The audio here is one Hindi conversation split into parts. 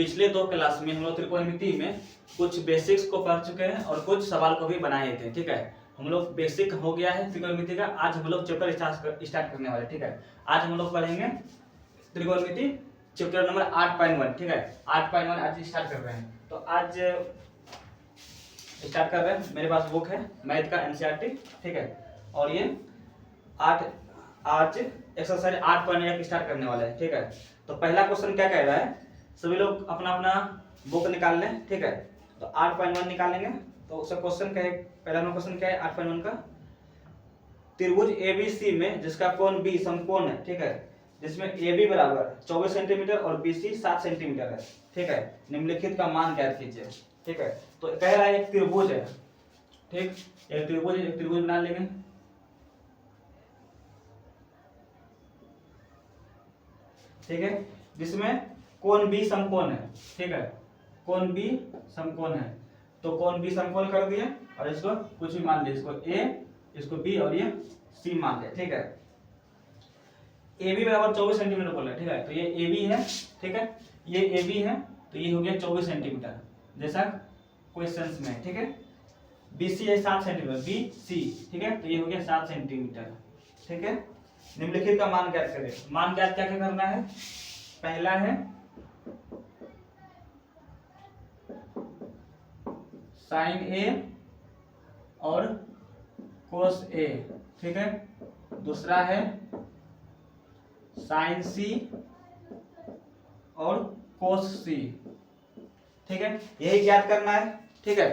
पिछले 2 क्लास में हम लोग त्रिकोणमिति में कुछ बेसिक्स को पढ़ चुके हैं और कुछ सवाल को भी बनाए थे। ठीक है, हम लोग बेसिक हो गया है त्रिकोणमिति का। आज हम लोग चैप्टर स्टार्ट करने वाले। ठीक है, आज हम लोग पढ़ेंगे त्रिकोणमिति चैप्टर नंबर 8.1। ठीक है, 8.1 आज स्टार्ट कर रहे हैं। तो आज स्टार्ट कर रहे हैं। मेरे पास बुक है मैथ का एनसीईआरटी। ठीक है, और ये आज एक्सरसाइज 8.1 स्टार्ट करने वाले हैं। ठीक है, तो पहला क्वेश्चन क्या कह रहा है, सभी लोग अपना अपना बुक निकाल लें। ठीक है, तो 8.1 निकालेंगे। तो उसका क्वेश्चन क्या है, पहला क्वेश्चन क्या है 8.1 का, त्रिभुज एबीसी में जिसका कोण बी समकोण है। ठीक है, जिसमें AB बराबर 24 सेंटीमीटर और BC 7 सेंटीमीटर है। ठीक है, निम्नलिखित का मान ज्ञात कीजिए। ठीक है, तो कह रहा है एक त्रिभुज है। ठीक, एक त्रिभुज बना लेंगे। ठीक है, जिसमें कोण B समकोण है। ठीक है, कोण B समकोण है। तो कोण B समकोण कर दिए और इसको कुछ भी मान लिया, इसको A, इसको B और ये C मान लिया। ठीक है, AB बराबर 24 सेंटीमीटर बोल रहे हैं। ठीक है, तो ये AB है। ठीक है, ये AB है, तो ये हो गया 24 सेंटीमीटर जैसा क्वेश्चंस में। ठीक है, BC है 7 सेंटीमीटर, BC। ठीक है, तो ये हो गया 7 सेंटीमीटर। ठीक है, निम्नलिखित का मान ज्ञात करें। मान ज्ञात क्या क्या करना है, पहला है साइन A और कोस A। ठीक है, दूसरा है साइन C और कोस C। ठीक है, यही ज्ञात करना है। ठीक है,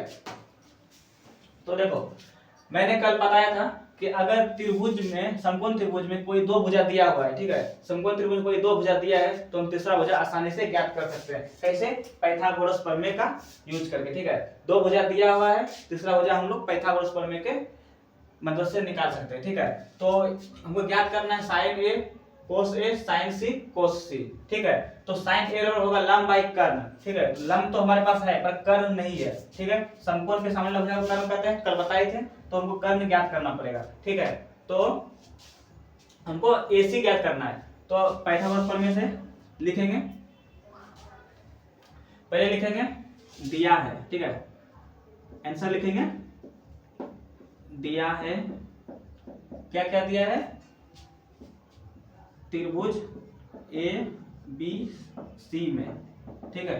तो देखो मैंने कल बताया था कि अगर त्रिभुज में, समकोण त्रिभुज में कोई दो भुजा दिया हुआ है। ठीक है, समकोण त्रिभुज में कोई दो भुजा दिया है तो हम तीसरा भुजा आसानी से ज्ञात कर सकते हैं। कैसे, पाइथागोरस प्रमेय का यूज करके। ठीक है, दो भुजा दिया हुआ है, तीसरा भुजा हम लोग पाइथागोरस प्रमेय के मदद से निकाल सकते हैं। ठीक है, तो हमको ज्ञात करना है sine A cos A sine C cos C। ठीक है, तो साइन A होगा लंब बाई कर्ण। ठीक है, लंब तो हमारे पास है पर कर्ण नहीं है। ठीक है, समकोण के सामने भुजा को कर्ण कहते हैं, कल बताए थे। तो हमको कर्ण ज्ञात करना पड़ेगा। ठीक है, तो हमको AC ज्ञात करना है। तो पाइथागोरस प्रमेय से लिखेंगे, पहले लिखेंगे दिया है। ठीक है, आंसर लिखेंगे दिया है, क्या क्या दिया है, त्रिभुज ABC में। ठीक है,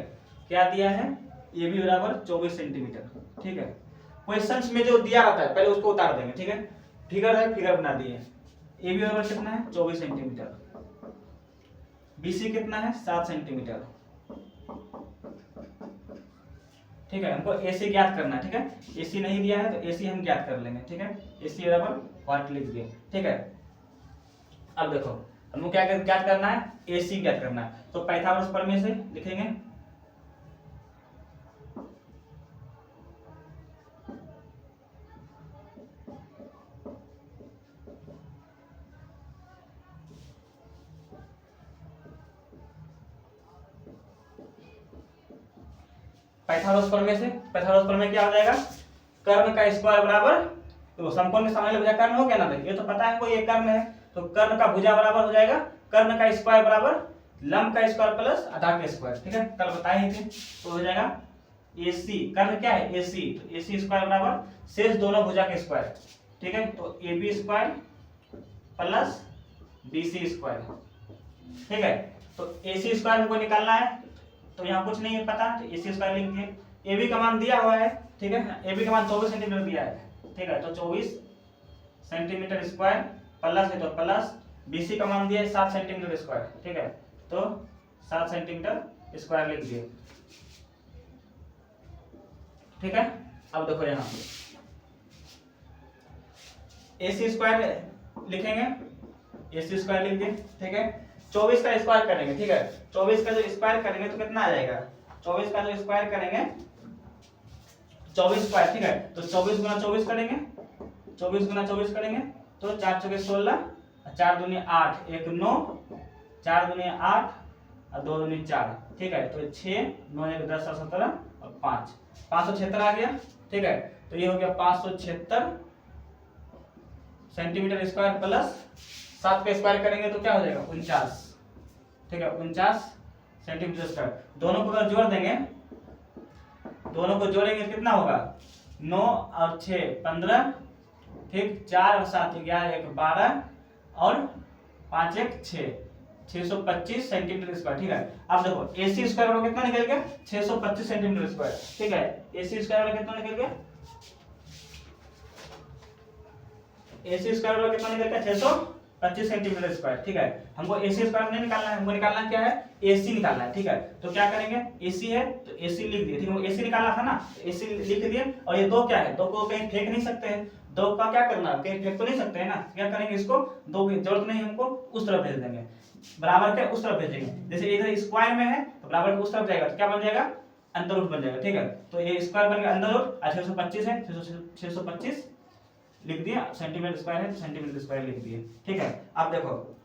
क्या दिया है, AB बराबर 24 सेंटीमीटर। ठीक है, क्वेश्चंस में जो दिया रहता है पहले उसको उतार देंगे। ठीक है, फिगर है, फिगर बना दिए। AB बराबर कितना है 24 सेंटीमीटर, BC कितना है 7 सेंटीमीटर। ठीक है, हमको AC ज्ञात करना है। ठीक है, AC नहीं दिया है तो AC हम ज्ञात कर लेंगे। ठीक है, AC बराबर वाट लिख दिए। ठीक है, अब देखो हमको क्या ज्ञात करना है, AC ज्ञात करना है। तो पाइथागोरस प्रमेय से लिखेंगे पाइथागोरस प्रमेय क्या हो जाएगा, कर्ण का स्क्वायर बराबर, तो समकोण के सामने भुजा कर्ण हो गया ना। ये तो पता है हमको, ये कर्ण है, तो कर्ण का भुजा बराबर हो जाएगा कर्ण का स्क्वायर बराबर लंब का स्क्वायर प्लस आधा का स्क्वायर। ठीक है, कल बताए ही थे। तो हो जाएगा AC, कर्ण क्या है AC, तो AC स्क्वायर बराबर शेष दोनों भुजा के स्क्वायर। ठीक है, तो AB square plus BC square. ठीक है, तो AC स्क्वायर हमको निकालना है, तो यहाँ कुछ नहीं है पता, तो AC स्क्वायर लिख दिए। AB का मान दिया हुआ है। ठीक है, AB का मान 24 सेंटीमीटर दिया है। ठीक है, तो 24 सेंटीमीटर स्क्वायर प्लस है तो प्लस, BC का मान दिया है 7 सेंटीमीटर स्क्वायर। ठीक है, तो 7 सेंटीमीटर स्क्वायर लिख दिए। ठीक है, अब देखो यहाँ AC स्क्वायर लिखेंगे, AC स्क्वायर लिख दिए। ठीक है, 24 का स्क्वायर करेंगे। ठीक है, 24 का जो स्क्वायर करेंगे तो कितना आ जाएगा, 24 का जो स्क्वायर करेंगे 24 स्क्वायर। ठीक है, तो 24 गुना 24 करेंगे, 24 गुना 24 करेंगे तो 4 चौके 16, 4 दूनी 8, 1 9, 4 दूनी 8 और 2 दूनी 4। ठीक है, तो 6 9 1 10 17 और 5 576 आ गया। ठीक है, तो ये हो गया 576 सेंटीमीटर स्क्वायर प्लस 7 का स्क्वायर करेंगे तो क्या हो जाएगा 49। ठीक है, 49 सेंटीमीटर स्क्वायर। दोनों को अगर जोड़ देंगे, दोनों को जोड़ेंगे कितना होगा, 9 और 6 15, ठीक 4 और 7 11 1 12 और 5 1 6, 625 सेंटीमीटर स्क्वायर। ठीक है, अब देखो AC स्क्वायर वाला कितना निकल गया, 625 सेंटीमीटर स्क्वायर। ठीक है, AC स्क्वायर वाला कितना निकल गया, AC स्क्वायर वाला कितना निकल गया, 625 सेंटीमीटर स्क्वायर। ठीक है, हमको AC स्क्वायर नहीं निकालना है, हमको निकालना क्या है, AC निकालना है। ठीक है, तो क्या करेंगे, AC है तो AC लिख दिए। ठीक है, AC निकालना था ना, AC लिख दिए। और ये दो क्या है, दो को कहीं फेंक नहीं सकते हैं, दो का क्या करना है, कहीं फेंक तो नहीं सकते हैं ना, क्या करेंगे, इसको दो की जरूरत नहीं, हमको उस तरफ भेज देंगे, बराबर के उस तरफ भेजेंगे। जैसे इधर स्क्वायर में है तो बराबर के उस तरफ जाएगा, तो क्या बन जाएगा, अंदर रूट बन जाएगा। ठीक है, तो ये स्क्वायर बन गया अंदर रूट, 625 है, 625 लिख दिया, सेंटीमीटर स्क्वायर है तो सेंटीमीटर स्क्वायर लिख दिए। ठीक है, अब देखो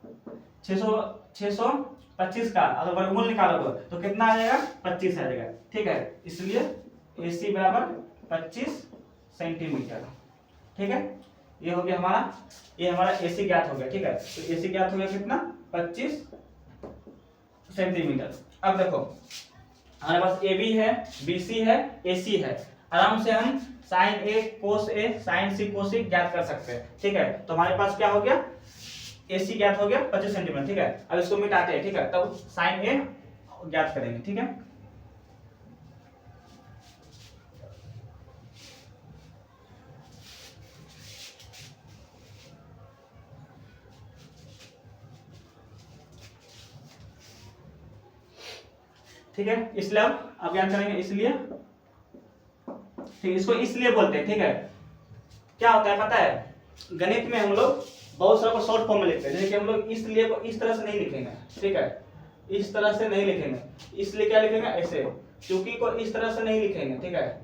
625 का अगर वर्गमूल निकालोगे तो कितना आ जाएगा, 25 आ जाएगा। ठीक है, इसलिए AC बराबर 25 सेंटीमीटर। ठीक है, ये हो गया हमारा, ये हमारा AC ज्ञात हो गया। ठीक है, तो AC ज्ञात हो गया कितना, 25 सेंटीमीटर। अब देखो हमारे पास AB है, BC है, AC है, आराम से हम sine A cos A sine C cos C ज्ञात कर सकते हैं। ठीक है, तो हमारे पास क्या हो गया, AC ज्ञात हो गया 25 सेंटीमीटर। ठीक है, अब इसको मिटाते हैं। ठीक है, तब साइन A ज्ञात करेंगे। ठीक है, ठीक है, इसलिए अब ज्ञात करेंगे, इसलिए ठीक, इसको इसलिए बोलते हैं। ठीक है, क्या होता है पता है, गणित में हम लोग बहुत सारा को शॉर्ट फॉर्म में लिखते हैं, जैसे कि हम लोग इसलिए को इस तरह से नहीं लिखेंगे। ठीक है, इस तरह से नहीं लिखेंगे, इसलिए क्या लिखेंगे, ऐसे। चूंकि को इस तरह से नहीं लिखेंगे। ठीक है,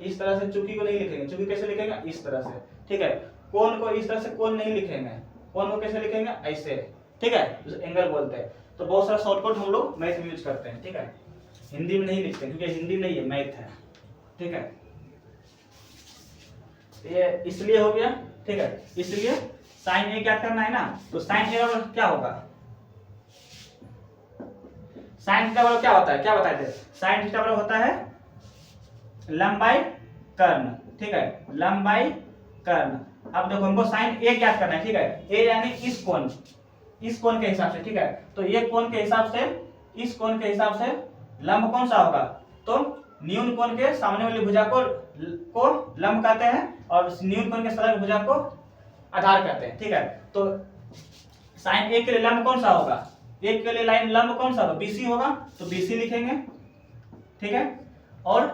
इस तरह से चूंकि को नहीं लिखेंगे, चूंकि कैसे लिखेंगे, इस तरह से। ठीक है, कोण को इस तरह से कोण नहीं लिखेंगे, कोण को कैसे लिखेंगे, ऐसे। ठीक है, एंगल बोलते हैं। तो बहुत सारा शॉर्टकट हम लोग मैथ में यूज करते हैं। ठीक है, हिंदी में नहीं लिखते क्योंकि हिंदी नहीं है, मैथ है। ठीक है, ये इसलिए हो गया। ठीक है, इसलिए साइन A क्या करना है ना, तो साइन A बराबर क्या होगा, साइन थीटा बराबर क्या होता है, क्या बताए थे, साइन थीटा बराबर होता है लंबाई कर्ण। ठीक है, लंबाई कर्ण। अब देखो हमको साइन A ज्ञात करना है। ठीक है, A यानी इस कोण, इस कोण के हिसाब से। ठीक है, तो ये कोण के हिसाब से, इस कोण के हिसाब से लंब कौन सा होगा, तो न्यून कोण के सामने वाली भुजा को लंब कहते हैं और न्यून कोण के सरल भुजा को आधार कहते हैं। ठीक है, तो साइन A के लिए लंब कौन सा होगा, A के लिए लाइन लंब कौन सा होगा, BC होगा, तो BC लिखेंगे। ठीक है, और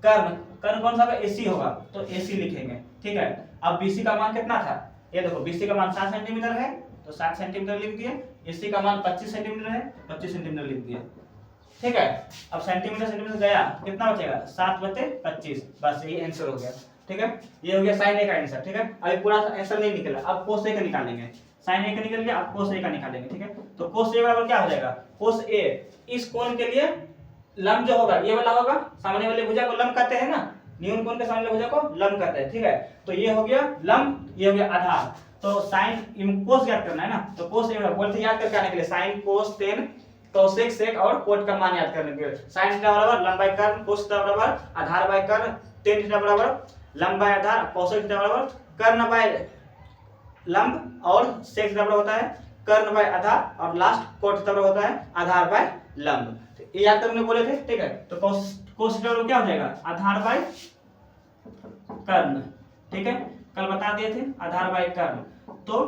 कर्ण, कर्ण कौन सा होगा, AC होगा, तो AC लिखेंगे। ठीक है, अब BC का मान कितना था, ये देखो BC का मान 7 सेंटीमीटर है तो 7 सेंटीमीटर लिख दिए, AC का मान 25 सेंटीमीटर है, 25 सेंटीमीटर लिख दिए। ठीक है, अब सेंटीमीटर सेंटीमीटर गया, कितना बचेगा, 7/25, बस ये आंसर हो गया। ठीक है, ये हो गया साइन A का आंसर। ठीक है, अभी पूरा आंसर नहीं निकला, अब कोस A का निकालेंगे। साइन A का निकल गया, अब कोस A का निकालेंगे। ठीक है, तो कोस A बराबर क्या हो जाएगा, कोस A इस कोण के लिए लंब जो होगा ये वाला होगा, सामने वाली भुजा को लंब कहते हैं ना, न्यून कोण के सामने वाली भुजा को लंब कहते हैं। ठीक है, तो ये हो गया लंब, ये हो गया आधार। तो साइन कोस याद करना है ना, तो कोस A बोलते याद करके आने के लिए sine cos tan cosec sec और कोट का मान याद करने के लिए, साइन थीटा बराबर लंबाई कर्ण, कोस थीटा बराबर आधार बाय कर्ण, टेन थीटा बराबर लंबाई आधार, कोसेक थीटा बराबर कर्ण बाय लंब और सेक थीटा बराबर होता है कर्ण बाय आधार और लास्ट कोट थीटा बराबर होता है आधार बाय लंब। ये याद करने बोले थे। ठीक है, तो कोस थीटा बराबर क्या हो जाएगा, आधार बाय कर्ण। ठीक है, कल बता दिए थे आधार बाय कर्ण। तो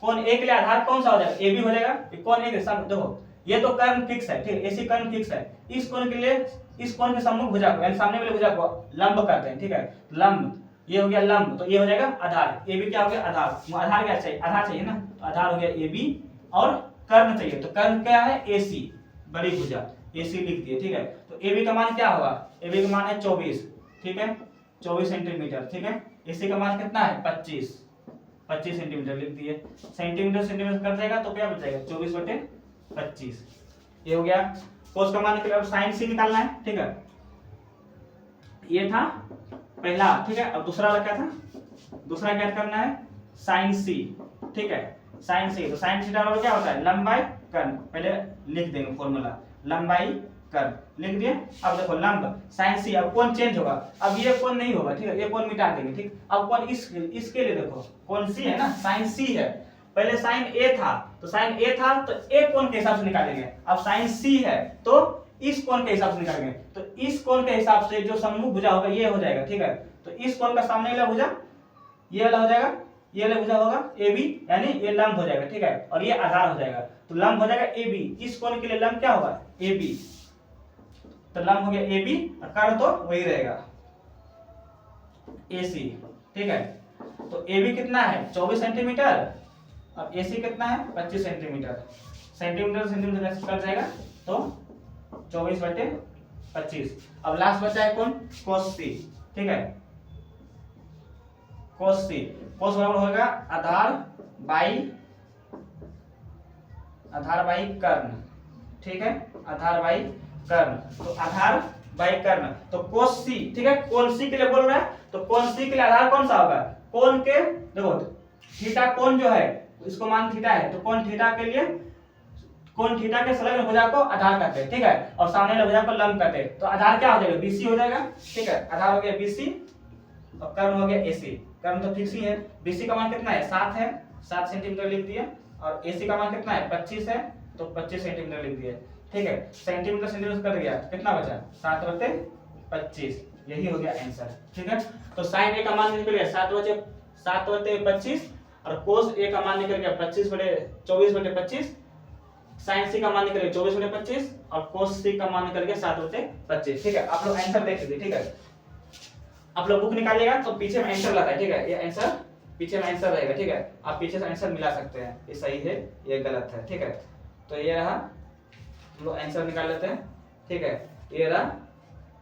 कोण A के लिए आधार कौन सा हो जाएगा, AB हो जाएगा। कोण A के सामने देखो, ये तो कर्ण फिक्स है। ठीक है, AC कर्ण फिक्स है, इस कोण के लिए इस कोण के सम्मुख भुजा को यानी सामने वाले भुजा को लंब कहते हैं। ठीक है, लंब, ये हो गया लंब, तो ये हो जाएगा आधार। AB क्या हो गया, आधार। आधार क्या चाहिए, आधार चाहिए ना, तो आधार हो गया AB और कर्ण चाहिए, तो कर्ण क्या है, AC बड़ी भुजा, AC लिख दिए। ठीक है, तो AB का मान क्या होगा, AB का मान है 24। ठीक है, 24 सेंटीमीटर। ठीक है, AC का मान कितना है, 25 सेंटीमीटर लिख दिए। सेंटीमीटर सेंटीमीटर कर देगा तो क्या बच जाएगा, 24/25। ये हो गया कोस का मान निकला। अब साइन C निकालना है। ठीक है, ये था पहला। ठीक है, अब दूसरा वाला क्या था, दूसरा क्या करना है, साइन C। ठीक है, साइन C, तो साइन थीटा बराबर क्या होता है, लंबाई कर्ण। पहले लिख देंगे फॉर्मूला, लंबाई कर्ण लिख दिए। अब देखो लंब साइन सी, अब कोण चेंज होगा, अब ये कोण नहीं होगा, ठीक है, ये कोण मिटा देंगे, ठीक। अब कोण इसके लिए देखो कोण सी है ना, साइन सी है, पहले साइन ए था, तो साइन ए था तो ए कोण के हिसाब से निकालेंगे। अब साइन सी है तो इस कोण के हिसाब से निकालेंगे, तो इस कोण के हिसाब से जो समभुज भुजा होगा ये हो जाएगा, ठीक है। तो इस कोण का सामने वाला भुजा ये वाला हो जाएगा, ये वाला भुजा होगा ए बी, यानी ये लंब हो जाएगा, ठीक है, और ये आधार हो जाएगा, तो लंब हो जाएगा ए बी। इस कोण के लिए लंब क्या होगा, ए बी, तो लंब हो गया ए बी, और कर्ण तो वही रहेगा ए सी, ठीक है। तो ए बी कितना है 24 सेंटीमीटर, और ए सी कितना है 25 सेंटीमीटर। सेंटीमीटर सेंटीमीटर कट जाएगा तो 24/25। अब लास्ट बचा है कौन, कोस सी, ठीक है। कोस सी, कोस बराबर होगा आधार बाई कर्ण, ठीक है, आधार बाई कर्ण। तो आधार बाई कर्ण, तो कोस सी, ठीक है, कोण सी के लिए बोल रहा है, तो कोण सी के लिए आधार कौन सा होगा, कोण के देखो थीटा कोण जो है इसको मान थीटा है, तो कोण थीटा के लिए कोण थीटा के संलग्न भुजा को आधार कहते हैं, ठीक है, और सामने वाले भुजा को लंब कहते हैं। तो आधार क्या हो जाएगा, बीसी हो जाएगा, ठीक है, आधार हो गया बीसी और कर्ण हो गया एसी। कर्ण तो फिक्स ही है, बीसी का मान कितना है 7 है, 7 सेंटीमीटर लिख दिए, और एसी का मान कितना है 25 है, तो 25 सेंटीमीटर लिख दिए, ठीक है। सेंटीमीटर सेंटीमीटर कर दिया, कितना बचा 7/25, यही हो गया आंसर, ठीक है। तो साइन ए का मान निकल गया 7/25, और कोस ए का मान निकल गया 24/25, साइन सी का मान निकल गया 24/25, और कोस सी का मान निकल गया 7/25, ठीक है। आप लोग आंसर देख लीजिए, ठीक है, आप लोग बुक निकालिएगा तो पीछे में आंसर लगा है, ठीक है, ये आंसर पीछे में आंसर रहेगा, ठीक है, आप पीछे से आंसर मिला सकते हैं, ये सही है ये गलत है, ठीक है। तो ये रहा, हम लोग आंसर निकाल लेते हैं, ठीक है, ये रहा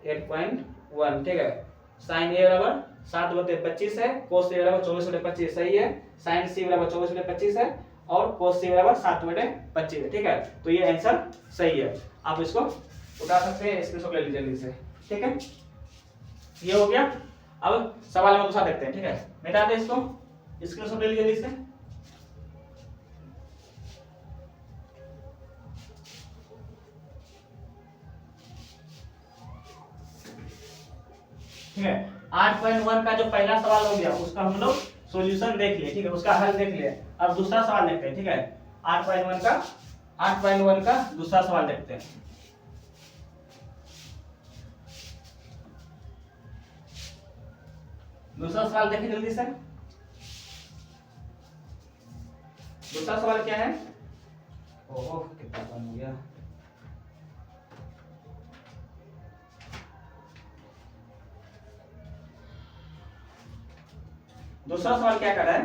8.1, ठीक है। साइन ए बराबर 7/25 है, कोस ए बराबर 24/25 सही है, साइन सी बराबर 24/25 है, और कोस सी बराबर 7/25 है, ठीक है। तो ये आंसर सही है, आप इसको उठा सकते हैं, स्क्रीनशॉट ले लीजिए जल्दी से, ठीक है। ये हो गया। अब सवाल में दूसरा देखते हैं, ठीक है, मिटा दे इसको, स्क्रीनशॉट ले लीजिए जल्दी से। ठीक है, 8.1 का जो पहला सवाल हो गया उसका हम लोग सॉल्यूशन देख लिए, ठीक है, उसका हल देख लिए। अब दूसरा सवाल देखते हैं, ठीक है, 8.1 का दूसरा सवाल देखते हैं। दूसरा सवाल देखिए जल्दी से। दूसरा सवाल क्या है, ओहो कितना कम हो गया। दूसरा सवाल क्या कर रहा है,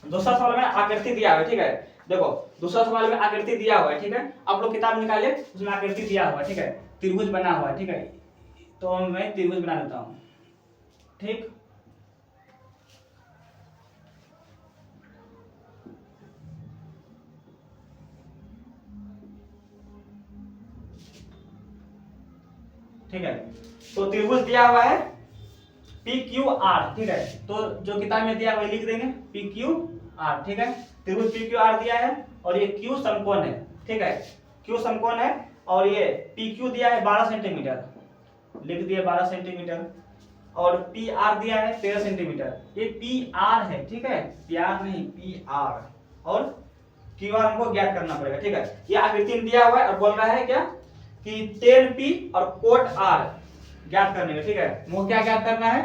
दूसरा सवाल में आकृति दिया हुआ है, ठीक है, देखो दूसरा सवाल में आकृति दिया हुआ है, ठीक है, आप लोग किताब निकालिए, उसमें आकृति दिया हुआ है, ठीक है, त्रिभुज बना हुआ है, ठीक है, तो मैं त्रिभुज बना देता हूं, ठीक। ठीक है, तो त्रिभुज दिया हुआ है PQR, ठीक है, तो जो किताब में दिया हुआ है लिख देंगे PQR, ठीक है, त्रिभुज PQR दिया है, और ये Q समकोण है, ठीक है, Q समकोण है, और ये PQ दिया है 12 सेंटीमीटर, लिख दिया 12 सेंटीमीटर, और PR दिया है 13 सेंटीमीटर, ये PR है, ठीक है, PR नहीं PR, और QR हमको ज्ञात करना पड़ेगा, ठीक है। ये आकृति में दिया हुआ है और बोल रहा है क्या कि tan P और कोट R ज्ञात करने का, ठीक है, वो क्या ज्ञात करना है,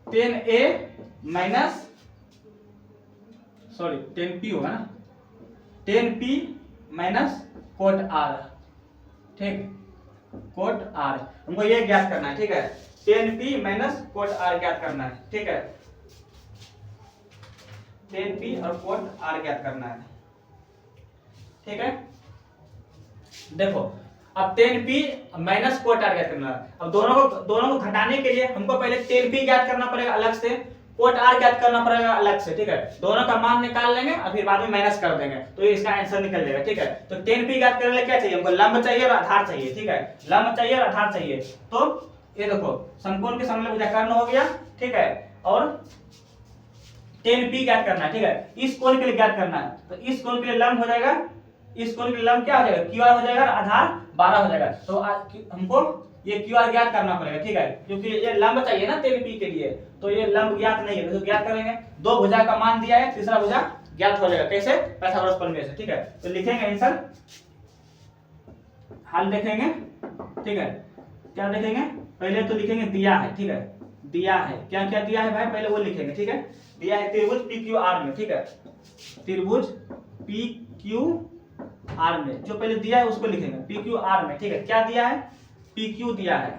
tan A minus tan P होगा ना, tan P minus cot R, ठीक, कोट R हमको ये ज्ञात करना है, ठीक है, tan P minus cot R ज्ञात करना है, ठीक है, tan P और कोट R ज्ञात करना है, ठीक है। देखो अब tan P minus cot R ज्ञात करना है। अब दोनों को घटाने के लिए हमको पहले tan P ज्ञात करना पड़ेगा अलग से, कोट R ज्ञात करना पड़ेगा अलग से, ठीक है, दोनों का मान निकाल लेंगे और फिर बाद में माइनस कर देंगे, तो ये इसका आंसर निकल जाएगा, ठीक है। तो tan P ज्ञात करने के लिए क्या चाहिए हमको, लंब चाहिए और आधार चाहिए, ठीक है, लंब चाहिए और आधार चाहिए। तो ये देखो समकोण के समलंब भुजा कर्ण हो गया, ठीक है, और 10p ज्ञात करना है, ठीक है। इस कोण के लिए ज्ञात करना है, तो इस कोण के लिए लंब हो जाएगा, इस कोण के लिए लंब क्या हो जाएगा, QR हो जाएगा, आधार 12 हो जाएगा। तो हमको ये QR ज्ञात करना पड़ेगा, ठीक है, क्योंकि ये लंब चाहिए ना 10p के लिए, तो ये लंब ज्ञात नहीं है, तो ज्ञात करेंगे। दो भुजा का मान दिया है, तीसरा भुजा ज्ञात हो जाएगा, कैसे, पाइथागोरस प्रमेय से, ठीक है। तो लिखेंगे आंसर, हल देखेंगे, ठीक है। क्या देखेंगे, पहले तो लिखेंगे दिया है, ठीक है, दिया है, क्या क्या दिया है भाई, पहले वो लिखेंगे, ठीक है। दिया है त्रिभुज PQR में, ठीक है, त्रिभुज PQR में, जो पहले दिया है उसको लिखेंगे PQR में, ठीक है। क्या दिया है, PQ दिया है,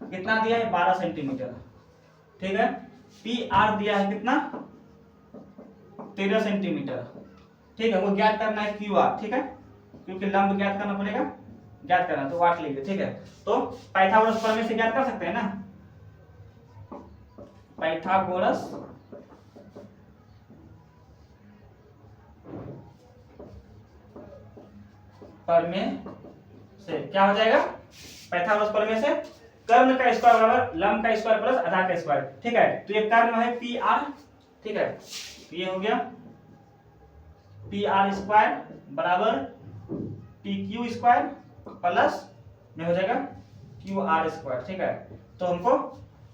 कितना दिया है, 12 सेंटीमीटर, ठीक है। PR दिया है कितना, 13 सेंटीमीटर, ठीक है। वो ज्ञात करना है QR, ठीक है, क्योंकि लंब ज्ञात करना पड़ेगा, ज्ञात करना, तो वाट लिखिए, ठीक है। तो पाइथागोरस प्रमेय से ज्ञात कर सकते हैं ना, पाइथागोरस प्रमेय से क्या हो जाएगा, पाइथागोरस प्रमेय से कर्ण का स्क्वायर बराबर लंब का स्क्वायर प्लस आधार का स्क्वायर, ठीक है। तो ये कर्ण है PR, ठीक है, तो ये हो गया PR स्क्वायर बराबर PQ स्क्वायर प्लस में हो जाएगा QR स्क्वायर, ठीक है। तो हमको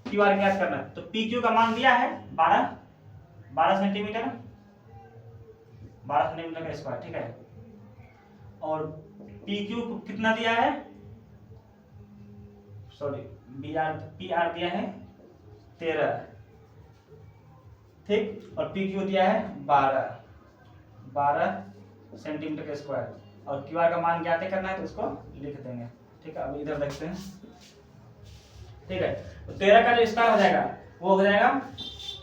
QR ज्ञात करना है, तो PQ का मान दिया है 12 सेंटीमीटर, 12 सेंटीमीटर का स्क्वायर, ठीक है। और PQ कितना दिया है, सॉरी PR दिया है 13, ठीक, और PQ दिया है 12 सेंटीमीटर का स्क्वायर, और QR का मान ज्ञात करना है, तो इसको लिख देंगे, ठीक है। अब इधर देखते हैं, ठीक है। तो 13 का जो स्क्वायर हो जाएगा वो हो जाएगा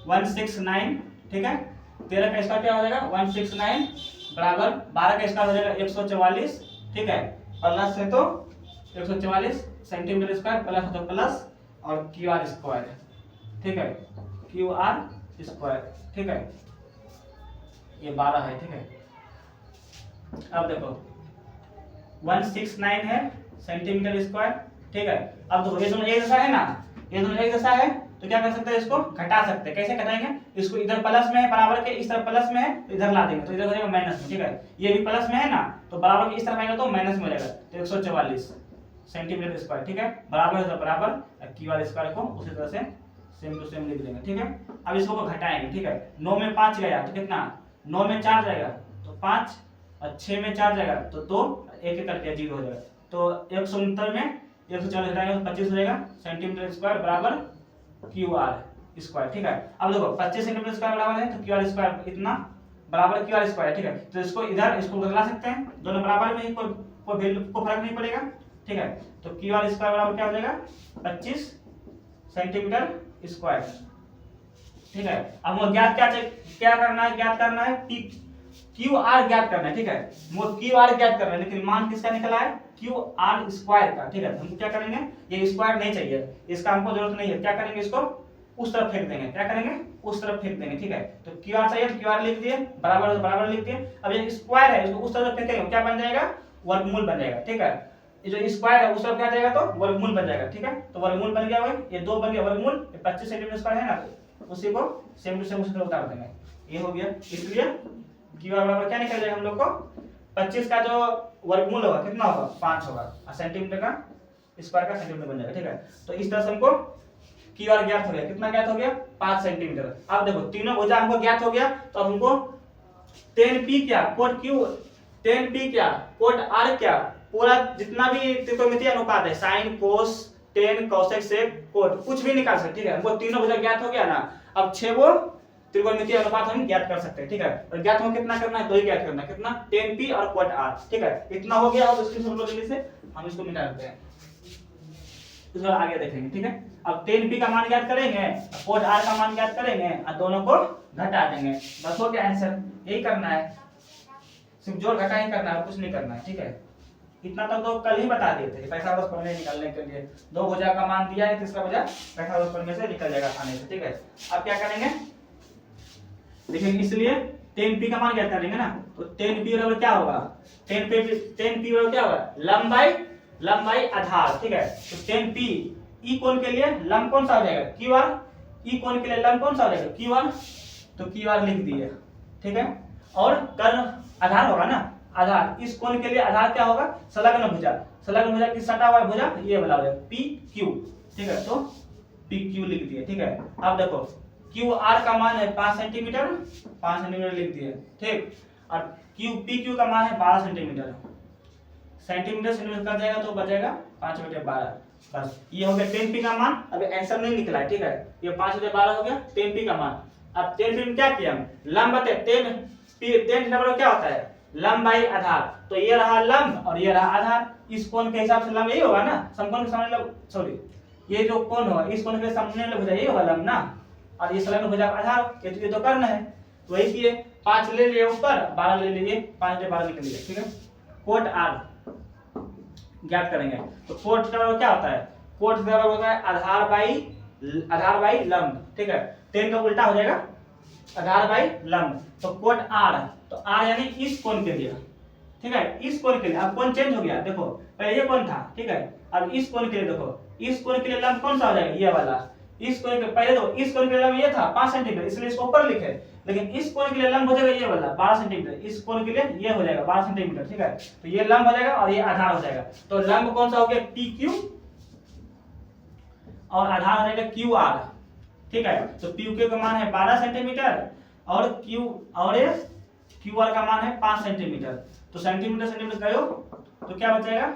169, ठीक है। 13 का स्क्वायर क्या हो जाएगा, 169 बराबर 12 का स्क्वायर हो जाएगा 144, ठीक है। प्लस है तो 144 सेंटीमीटर स्क्वायर, प्लस है तो प्लस, और QR स्क्वायर, ठीक है, QR स्क्वायर, ठीक है, ये 12 है, ठीक है। अब देखो 169 है सेंटीमीटर स्क्वायर, ठीक है। अब देखो ये दोनों एक जैसा है ना, ये दोनों एक जैसा है, तो क्या कर सकते हैं, इसको घटा सकते हैं। कैसे घटाएंगे, इसको इधर प्लस में है, बराबर के इस तरफ प्लस में है, तो इधर ला देंगे, तो इधर हो जाएगा माइनस में, ठीक है। ये भी प्लस में है ना, तो बराबर के इस तरफ आएगा तो माइनस में हो जाएगा, तो 144 सेंटीमीटर स्क्वायर, ठीक है, बराबर है तो बराबर QR स्क्वायर को उसी तरह से सेम टू सेम लिख देंगे, ठीक है। अब इसको घटाएंगे, ठीक है। 9 में 5 गया तो कितना, 9 में 4 जाएगा तो 5, और 6 में 4 जाएगा तो 2, एक एक करके 0 हो जाएगा, तो 169 में 140 घटाएंगे तो 25 हो जाएगा सेंटीमीटर स्क्वायर बराबर QR स्क्वायर, ठीक है। अब देखो 25 सेंटीमीटर स्क्वायर बराबर है, तो QR स्क्वायर इतना बराबर QR स्क्वायर, ठीक है। तो इसको इधर इसको बदला सकते हैं, दोनों बराबर में ही, कोई वैल्यू को फर्क नहीं पड़ेगा, ठीक है। तो QR स्क्वायर बराबर क्या हो जाएगा, 25 सेंटीमीटर स्क्वायर, ठीक है। अब वो ज्ञात क्या करना है, ज्ञात करना है QR ज्ञात करना है, ठीक है। वो QR ज्ञात करना है, लेकिन मान किसका निकला है, QR स्क्वायर का, ठीक है। हम क्या करेंगे, ये स्क्वायर नहीं चाहिए, इसका हमको जरूरत नहीं है, क्या करेंगे, इसको उस तरफ फेंक देंगे, क्या करेंगे, उस तरफ फेंक देंगे, ठीक है। तो QR चाहिए तो QR लिख दिए, बराबर तो बराबर लिख दिए। अब ये स्क्वायर है, इसको उस तरफ फेंकेंगे, क्या बन जाएगा, वर्गमूल बन जाएगा, ठीक है। ये जो स्क्वायर है उस तरफ क्या जाएगा, तो वर्गमूल बन जाएगा, ठीक है। तो वर्गमूल बन गया, ये 2 बन गया वर्गमूल, 25 सेंटीमीटर स्क्वायर है ना, तो उसी को सेम टू सेम उसी तरफ उतार देंगे, ये हो गया। इसलिए QR बराबर क्या निकल जाएगा हम लोग को, 25 का जो वर्गमूल होगा कितना होगा, 5 होगा, और सेंटीमीटर का स्क्वायर का सेंटीमीटर बन जाएगा, ठीक है। तो इस तरह से हमको QR ज्ञात हो गया, कितना ज्ञात हो गया, 5 सेंटीमीटर। अब देखो तीनों भुजा हमको ज्ञात हो गया, तो हमको 10p क्या, कोट Q, 10p क्या, कोट R क्या, पूरा जितना भी त्रिकोणमितीय अनुपात है, sine cos tan cosec sec cot, कुछ भी निकाल सकते, ठीक है। हमको तीनों भुजा ज्ञात हो गया ना, अब 6 वो त्रिकोणमितीय अनुपात हम ज्ञात कर सकते हैं, ठीक है। और ज्ञात हम कितना करना है, 2 ही ज्ञात करना है, कितना, 10p और कोट R, ठीक है। इतना हो गया, और इसकी सूत्र जल्दी से हम इसको मिटा देते हैं, इसको आगे देखेंगे, ठीक है। अब 10p का मान ज्ञात करेंगे, कोट R का मान ज्ञात करेंगे, और दोनों को घटा देंगे, बस हो गया आंसर। यही करना है, सिर्फ जोड़ घटा ही करना है, कुछ नहीं करना है, ठीक है। इतना तक तो कल ही बता दिए थे, पाइथागोरस प्रमेय निकालने के लिए 2 भुजा का मान दिया है, तीसरा भुजा पाइथागोरस प्रमेय से निकल जाएगा आसानी से, ठीक है। अब क्या करेंगे, देखेंगे, इसलिए 10p का मान ज्ञात करेंगे ना, तो 10p बराबर क्या होगा, 10p बराबर क्या होगा, लंबाई आधार, ठीक है। तो 10p ई कोण के लिए लंब कौन सा हो जाएगा, QR, ई कोण के लिए लंब कौन सा हो जाएगा क्यू आर, तो क्यू आर लिख दिए, ठीक है। और कर्ण आधार होगा ना, आधार, इस कोण के लिए आधार क्या होगा संलग्न भुजा, संलग्न भुजा की सटा हुआ भुजा ये वाला हो जाएगा पी क्यू, ठीक है। तो पी क्यू लिख दिए, ठीक है। अब देखो क्यू आर का मान है 5 सेंटीमीटर, 5 सेंटीमीटर लिख दिए, ठीक। और क्यू पी क्यू का मान है 12 सेंटीमीटर, सेंटीमीटर सेंटीमीटर कर जाएगा तो बचेगा 5/12, बस ये हो गया 10 पी का मान। अभी आंसर नहीं निकला है, ठीक है, ये 5/12 हो गया 10 पी का मान। अब 10 पी में क्या किया हम, लंब बटे 10 पी, 10 नंबर क्या होता है लंब बाई आधार, तो ये रहा लंब और ये रहा आधार, इस कोण के हिसाब से लंब यही होगा ना, समकोण के सामने सॉरी ये जो कोण होगा इस कोण के सामने भुजा यही होगा लंब ना, और ये संलग्न भुजा आधार, ये तो कर्ण है, तो वही किए 5 ले लिए ऊपर 12 ले लीजिए, 5/12 निकल लिया, ठीक है। कोट आर ज्ञात करेंगे, तो कोट का क्या होता है, कोट का होता है आधार बाई लंब, ठीक है। 10 का उल्टा हो जाएगा आधार बाई लंब, तो कोट आर, तो आर यानी इस कोण के लिए, ठीक है, इस कोण के लिए। अब कोण चेंज हो गया, देखो पहले ये कोण था, ठीक है, अब इस कोण के लिए देखो, इस कोण के लिए लंब कौन सा हो जाएगा ये वाला, इस कोण के पहले तो इस कोण के लिए लंब ये था 5 सेंटीमीटर, इसलिए इसको ऊपर लिखे, लेकिन इस कोण के लिए लंब हो जाएगा ये वाला 12 सेंटीमीटर, इस कोण के लिए ये हो जाएगा 12 सेंटीमीटर, ठीक है। तो ये लंब हो जाएगा और ये आधार हो जाएगा, तो लंब कौन सा हो गया पी क्यू और आधार हो जाएगा क्यू आर, ठीक है। तो पी क्यू का मान है 12 सेंटीमीटर और क्यू आर का मान है 5 सेंटीमीटर, तो सेंटीमीटर सेंटीमीटर करो तो क्या बचेगा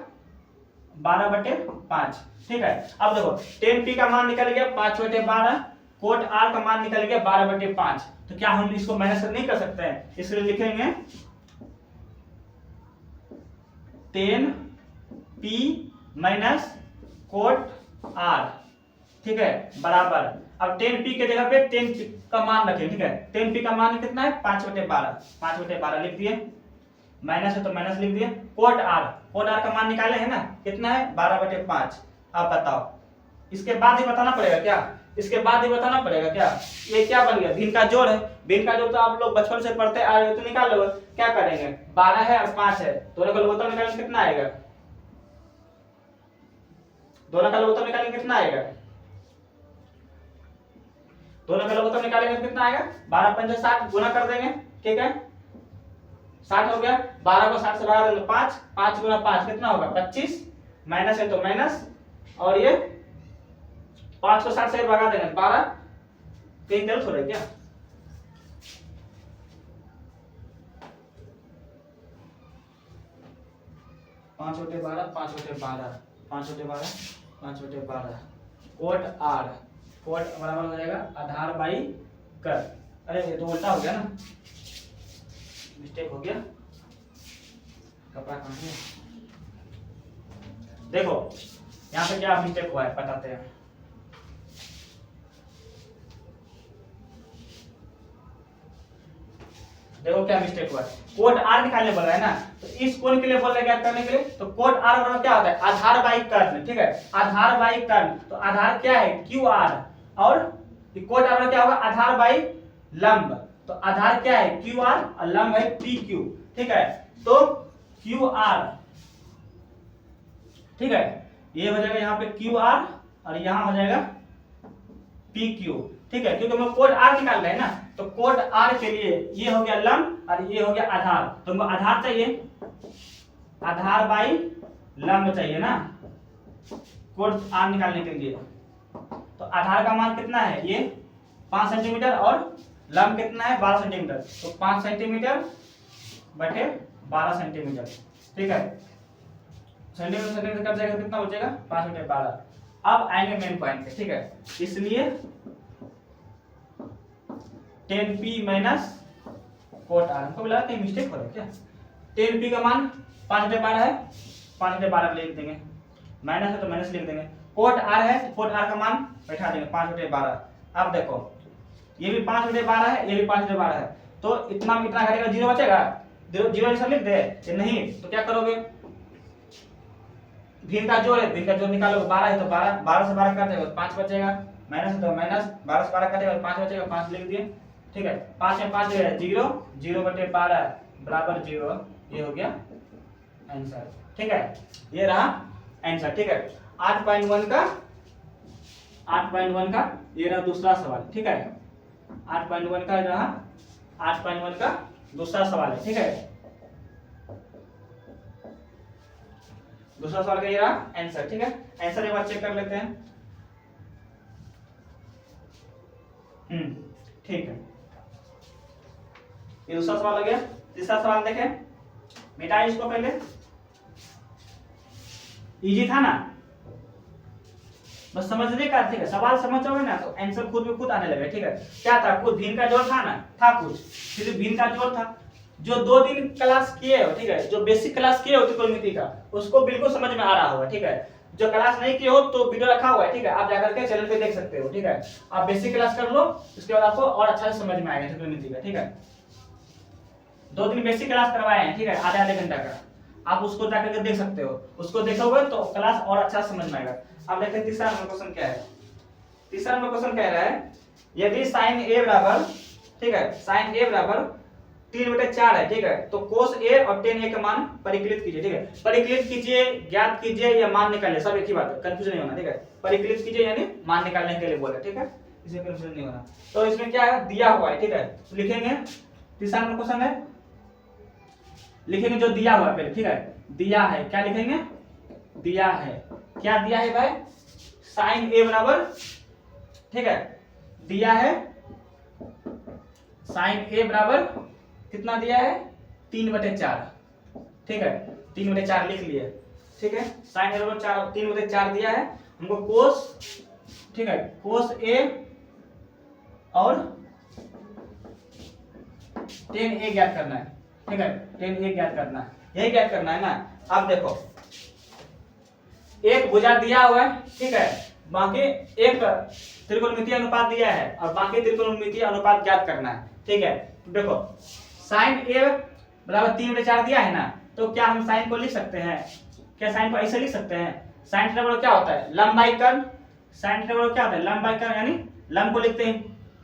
12/5, ठीक है। अब देखो 10 पी का मान निकल गया 5/12, कोट आर का मान निकल गया 12/5, तो क्या हम इसको माइनस नहीं कर सकते हैं, इसलिए लिखेंगे 10 पी माइनस कोट आर, ठीक है, बराबर। अब 10 पी के जगह पे 10 का मान रखें, ठीक है। 10 पी का मान कितना है 5/12, 5/12 लिख दिए, माइनस है तो माइनस लिख दिए। कोट आर का मान निकाले है ना, कितना है 12/5। अब बताओ इसके बाद ही बताना पड़ेगा क्या, इसके बाद ही बताना पड़ेगा क्या, ये क्या बन गया भिन्न का जोड़ है, भिन्न का जोड़ तो आप लोग बचपन से पढ़ते आ रहे हो, तो निकाल लो। क्या करेंगे 12 है और 5 है, दोनों का लघुत्तम निकालेंगे कितना आएगा, दोनों का लघुत्तम निकालेंगे कितना आएगा, दोनों का लघुत्तम निकालेंगे तो कितना आएगा 12×5 = 60, गुना कर देंगे, ठीक है 60 हो गया। 12 को 60 से भागा देंगे 5, 5 × 5 कितना होगा 25, माइनस है तो माइनस, और ये 5 को 60 से भागा देंगे 12, कहीं गलत हो रहा है क्या, पांच बटे बारह कोट आर, कोट बराबर हो जाएगा आधार बाई कर, अरे ये तो उल्टा हो गया ना, मिस्टेक हो गया, कपड़ा कहाँ है, देखो यहाँ पे क्या मिस्टेक हुआ है बताते हैं। देखो क्या मिस्टेक हुआ है, कोट आर निकालने बोल रहा है ना, तो इस कोण के लिए बोल रहा है क्या करने के लिए, तो कोट आर बराबर क्या होता है आधार बाई कर्ण, ठीक है, आधार बाई कर्ण, तो आधार क्या है क्यू आर, और कोट आर क्या होगा आधार बाई लंब, तो आधार क्या है क्यू आर और लंब है पी क्यू, ठीक है। तो क्यू आर, ठीक है, ये हो जाएगा यहाँ पे क्यू आर और यहाँ हो जाएगा पी क्यू, ठीक है, क्योंकि हम कोट आर निकाल रहे हैं ना, तो कोट आर के लिए ये हो गया लंब और ये हो गया आधार, तो हमको आधार चाहिए, आधार बाई लंब चाहिए ना कोट आर निकालने के लिए, तो आधार का मान कितना है ये 5 सेंटीमीटर और लंब कितना है 12 सेंटीमीटर, तो 5 सेंटीमीटर बटे 12 सेंटीमीटर, ठीक है, सेंटीमीटर सेंटीमीटर कट जाएगा कितना बचेगा 5/12। अब आएंगे मेन पॉइंट पे, ठीक है, इसलिए 10p माइनस कोट आर, हमको लगा कहीं मिस्टेक हो रहा है क्या, 10p का मान 5/12 है, 5/12 लिख देंगे, माइनस है तो माइनस लिख देंगे, कोट आर है तो कोट आर का मान बैठा देंगे 5/12। अब देखो ये भी 5/12 है, ये भी 5/12 है, तो इतना घटेगा 0 बचेगा, 0 ऐसा लिख दे नहीं, तो क्या करोगे भिन्न का जोड़ है, भिन्न का जोड़ निकालोगे 12 है तो 12 से 12 काट देगा 5 बचेगा, माइनस है तो माइनस 12 से 12 काटेगा 5 बचेगा, 5 लिख दिए, ठीक है, 5 में 5 है 0, 0/12 बराबर 0, ये हो गया आंसर, ठीक है, ये रहा आंसर, ठीक है। 8.1 का 8.1 का ये रहा दूसरा सवाल, ठीक है। 8.1 का रहा 8.1 का दूसरा सवाल है, ठीक है। दूसरा सवाल का ये रहा आंसर, ठीक है। आंसर एक बार चेक कर लेते हैं। ठीक है, ये दूसरा सवाल हो गया। तीसरा सवाल देखें, मिटाइए इसको पहले। इजी था ना, बस समझने का, ठीक है। सवाल समझ जाओगे ना तो आंसर खुद में खुद आने लगे, ठीक है। क्या था, कुछ भिन्न का जोड़ था ना, था कुछ, सिर्फ भिन्न का जोड़ था। जो 2 दिन क्लास किए हो, ठीक है, जो बेसिक क्लास किए हो त्रिकोणमिति का, उसको बिल्कुल समझ में आ रहा होगा, ठीक है। जो क्लास नहीं किए हो तो वीडियो रखा हुआ है, ठीक है, आप जाकर के चैनल पे देख सकते हो, ठीक है। आप बेसिक क्लास कर लो, उसके बाद आपको और अच्छा से समझ में आएगा त्रिकोणमिति का, ठीक है। 2 दिन बेसिक क्लास करवाए हैं, ठीक है, आधे घंटा का। आप उसको जाकर के देख सकते हो, उसको देखोगे तो क्लास और अच्छा समझ में आएगा। अब देखते हैं तीसरा नंबर क्वेश्चन क्या है। तीसरा नंबर क्वेश्चन कह रहा है, यदि sin a बराबर, ठीक है, sin a बराबर 3/4 है, ठीक है, तो cos a और tan a का मान परिकलित कीजिए, ठीक है। परिकलित कीजिए, ज्ञात कीजिए या मान निकालिए, सब एक ही बात है, कंफ्यूजन नहीं होना, ठीक है। परिकलित कीजिए यानी मान निकालने के लिए बोला, ठीक है, इसमें कंफ्यूजन नहीं होना। तो इसमें क्या है, दिया हुआ है, ठीक है, तो लिखेंगे। तीसरा नंबर क्वेश्चन है, लिखेंगे जो दिया हुआ है पहले, ठीक है। दिया है, क्या लिखेंगे, दिया है, क्या दिया है भाई, sin a बराबर, ठीक है, दिया है sin a बराबर कितना दिया है, 3/4, ठीक है, 3/4 लिख लिए, ठीक है। sin a बराबर 3/4 दिया है हमको। cos, ठीक है, cos a और tan a ज्ञात करना है, ठीक है, tan a ज्ञात करना है, यही ज्ञात करना है ना। अब देखो, एक भुजा दिया हुआ है, ठीक है, बाकी एक त्रिकोणमितीय अनुपात दिया है और बाकी त्रिकोणमितीय अनुपात ज्ञात करना है, ठीक है। तो देखो sin a बराबर 3/4 दिया है ना, तो क्या हम sin को लिख सकते हैं, क्या sin को ऐसे लिख सकते हैं। sin बराबर क्या होता है, लंब बाई कर्ण। sin बराबर क्या होता है, लंब बाई कर्ण, यानी लंब को लिखते हैं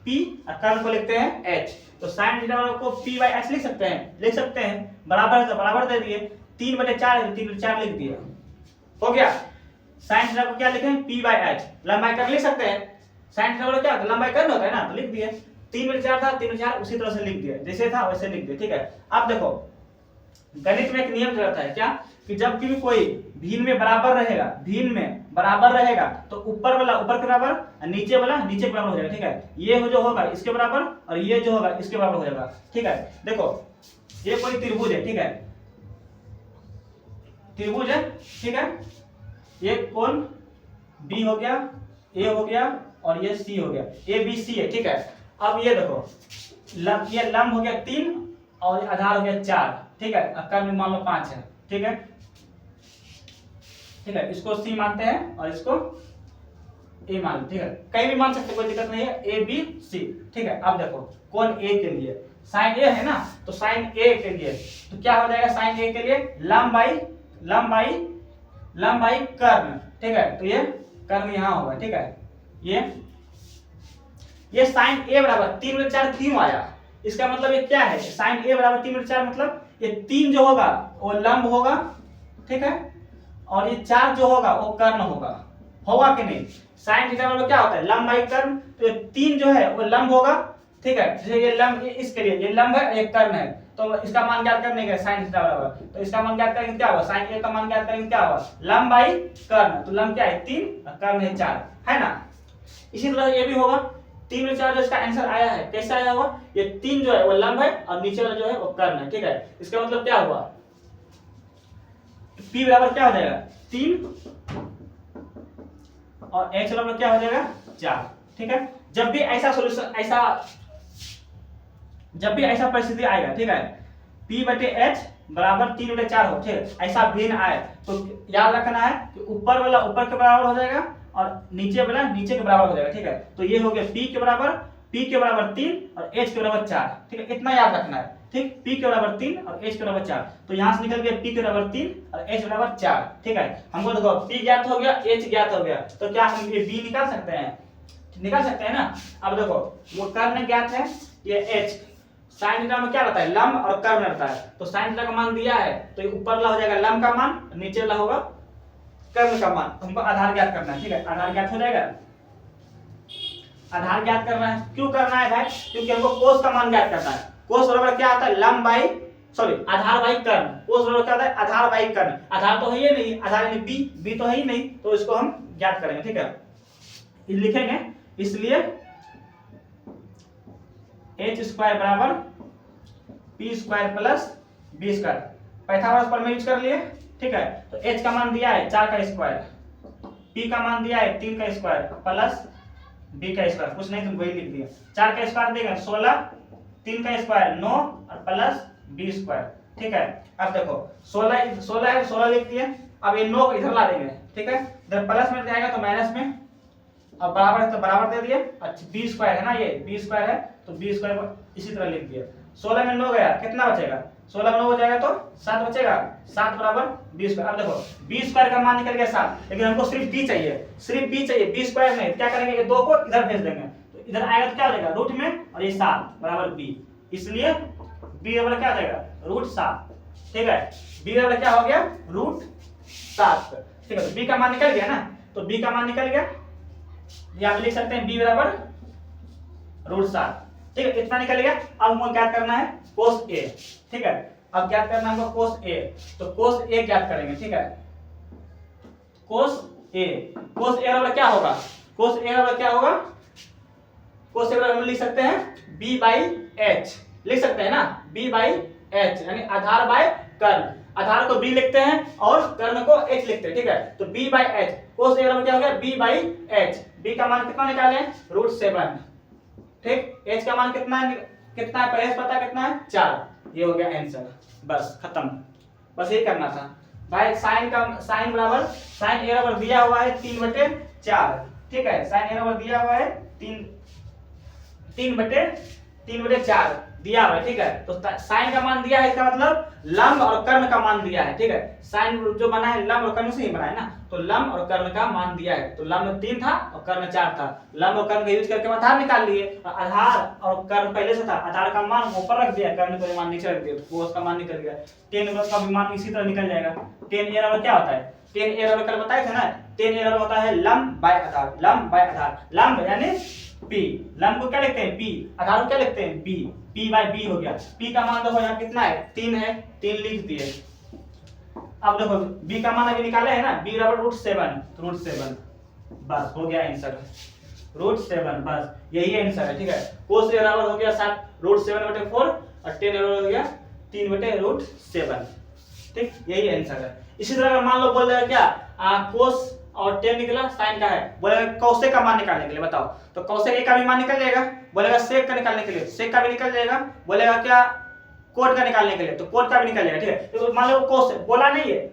p और कर्ण को लिखते हैं h। तो sin बराबर को p/h लिख सकते हैं, लिख सकते हैं, बराबर है तो बराबर दे दिए, 3/4 है तो 3/4 लिख दिए, हो गया। sin थीटा को क्या लिखें, p/h, लंबाई कर्ण लिख सकते हैं। sin थीटा क्या होता है, लंबाई कर्ण होता है ना, तो लिख दिए। 3/4 था, 3/4 उसी तरह से लिख दिया, जैसे था वैसे लिख दिए, ठीक है। अब देखो गणित में एक नियम रहता है, क्या, कि जब भी कोई भिन्न में बराबर रहेगा, भिन्न में बराबर रहेगा, तो ऊपर वाला ऊपर के बराबर और नीचे वाला नीचे के बराबर हो जाएगा, ठीक है। ये जो होगा इसके बराबर और ये जो होगा इसके बराबर हो जाएगा, ठीक है। देखो ये कोई त्रिभुज है, ठीक है, त्रिभुज है, ठीक है। ये कोण B हो गया, A हो गया और ये C हो गया, ABC है, ठीक है। अब ये देखो ये लंब हो गया 3 और आधार हो गया 4, ठीक है, कर्ण मान लो 5 है, ठीक है, ठीक है। इसको C मानते हैं और इसको A मान लो, ठीक है, कहीं भी मान सकते, कोई दिक्कत नहीं है, ABC, ठीक है। अब देखो कोण A के लिए sin A है ना, तो sin A के लिए तो क्या हो जाएगा, sin A के लिए लंब बाई कर्ण, ठीक है। तो ये कर्ण यहाँ होगा, ठीक है। ये sin A बराबर 3/4 क्यों आया, इसका मतलब ये क्या है, sin A बराबर 3/4 मतलब ये 3 जो होगा वो लंब होगा, ठीक है, और ये 4 जो होगा वो कर्ण होगा कि नहीं। sin थीटा बराबर क्या होता है, लंब बाई कर्ण, तो 3 जो है वो लंब होगा, ठीक है। जैसे ये लंब, इसके लिए ये लंब है, एक कर्ण है, तो इसका मान ज्ञात करने का sin थीटा बराबर, तो इसका मान ज्ञात करेंगे क्या होगा, sin A का मान ज्ञात करेंगे क्या होगा, लंब बाई कर्ण, तो लंब क्या है 3 और कर्ण है 4, है ना। इसी तरह ये भी होगा 3/4, जो इसका आंसर आया है कैसे आया होगा, ये 3 जो है वो लंब है और नीचे वाला जो है वो कर्ण है, ठीक है। इसका मतलब क्या हुआ, P बराबर क्या हो जाएगा 3 और H बराबर क्या हो जाएगा 4, ठीक है। जब भी ऐसा सॉल्यूशन जब भी ऐसा परिस्थिति आएगा, ठीक है, P/H बराबर 3/4 हो, ठीक है, ऐसा भिन्न आए तो याद रखना है कि ऊपर वाला ऊपर के बराबर हो जाएगा और नीचे वाला नीचे के बराबर हो जाएगा, ठीक है। तो ये हो गया P के बराबर 3 और H के बराबर 4, ठीक है, इतना याद रखना है, ठीक। P के बराबर 3 और H के बराबर 4, तो यहाँ से निकल गया P के बराबर 3 और H बराबर 4, ठीक है। हमको देखो P ज्ञात हो गया, H ज्ञात हो गया, तो क्या हम ये B निकाल सकते हैं, निकाल सकते हैं ना। अब देखो वो कर्ण ज्ञात है, ये H, sin थीटा में क्या रहता है, लंब और कर्ण रहता है, तो sin थीटा का मान दिया है, तो ये ऊपर वाला हो जाएगा लंब का मान, नीचे वाला होगा कर्ण का मान। हमको आधार ज्ञात करना है, ठीक है, आधार ज्ञात हो जाएगा। आधार ज्ञात करना है। क्यों करना है भाई? क्योंकि हमको कोस का मान ज्ञात करना है। कोस बराबर क्या होता है? लंब बाई आधार बाई कर्ण। कोस बराबर क्या होता है? आधार बाई कर्ण। आधार तो है ही नहीं, आधार यानी बी तो है ही नहीं, तो इसको हम ज्ञात करेंगे। ठीक है, लिखेंगे, इसलिए h स्क्वायर बराबर p square plus b square Pythagoras प्रमेय यूज कर लिए। ठीक है, तो h का मान दिया है 4 का स्क्वायर, p का मान दिया है 3 का स्क्वायर प्लस b का स्क्वायर, कुछ नहीं तुम वही लिख दिया। 4 का स्क्वायर देगा 16, 3 का स्क्वायर 9 और प्लस b स्क्वायर। ठीक है, अब देखो 16 है, 16 लिख दिए। अब ये 9 को इधर ला देंगे। ठीक है, इधर प्लस में जाएगा तो माइनस में, अब बराबर है तो बराबर दे दिए। अच्छा, b स्क्वायर है ना, ये b स्क्वायर है तो b स्क्वायर को इसी तरह लिख दिया। 16 में 9 गया, कितना बचेगा? 16 में 9 हो जाएगा तो 7 बचेगा। 7 बराबर b स्क्वायर। अब देखो b स्क्वायर का मान निकल गया 7, लेकिन हमको सिर्फ b चाहिए, सिर्फ b चाहिए, b स्क्वायर नहीं। क्या करेंगे? ये 2 को इधर भेज देंगे, तो इधर आएगा तो क्या हो जाएगा? रूट में, और ये 7 बराबर b, इसलिए b बराबर क्या हो जाएगा? रूट 7। ठीक है, b बराबर क्या हो गया? रूट 7। ठीक है, तो b का मान निकल गया ना, तो b का मान निकल गया, ये आप लिख सकते हैं b बराबर रूट 7। ठीक है, इतना निकल गया। अब हमको क्या करना है? कोस a। ठीक है, अब क्या करना है हमको? कोस a, तो कोस a ज्ञात करेंगे। ठीक है, कोस a बराबर क्या होगा? कोस a बराबर क्या होगा? कोस a बराबर हम लिख सकते हैं b बाई h, लिख सकते हैं ना, b बाई h, यानी आधार बाय कर्ण। आधार को b लिखते हैं और कर्ण को h लिखते हैं। ठीक है, तो b by h, cos a बराबर क्या हो गया? b by h। b का मान कितना निकाले? रूट 7। ठीक, h का मान कितना है? पहले से पता है कितना है? 4। ये हो गया आंसर, बस खत्म। बस यही करना था भाई। साइन बराबर साइन a बराबर दिया हुआ है 3/4। ठीक है, साइन a बराबर दिया हुआ है 3/4 दिया हुआ है। ठीक है, तो साइन का मान दिया है, इसका मतलब लंब और कर्ण का मान दिया है। ठीक है, साइन जो बना है लंब और कर्ण से ही बना है ना, तो लंब और कर्ण का मान दिया है। तो लंब 3 था और कर्ण 4 था, लंब और कर्ण का यूज करके आधार निकाल लिए। आधार और कर्ण पहले से था, आधार का मान ऊपर रख दिया, कर्ण का मान नीचे रख दिया, तो कोस का मान निकल गया। tan का भी मान इसी तरह निकल जाएगा। tan a बराबर क्या होता है? tan a बराबर कल बताए थे ना, tan a बराबर होता है लंब बाय आधार। लंब बाय आधार, लंब यानी p, लंब को क्या लिखते हैं? p, आधार को क्या लिखते हैं? b, p बाय b हो गया। p का मान देखो यहाँ कितना है? 3 है, 3 लिख दिए। अब देखो b का मान अभी निकाले है ना, b बराबर रूट 7, तो रूट 7 बस हो गया आंसर, रूट 7, बस यही आंसर है। ठीक है, कोस a बराबर हो गया 7 रूट 7/4 और tan बराबर हो गया 3/√7। ठीक, यही आंसर है। इसी तरह अगर मान लो बोल देगा क्या कोस और tan निकला, साइन का है, बोलेगा कौसेक का मान निकालने के लिए बताओ, तो कौसेक a का भी मान निकल जाएगा। बोलेगा सेक का निकालने के लिए सेक का भी निकल जाएगा। बोलेगा क्या कोट का निकालने के लिए, तो कोट का भी निकल जाएगा। ठीक है, तो मान लो कोस बोला नहीं है,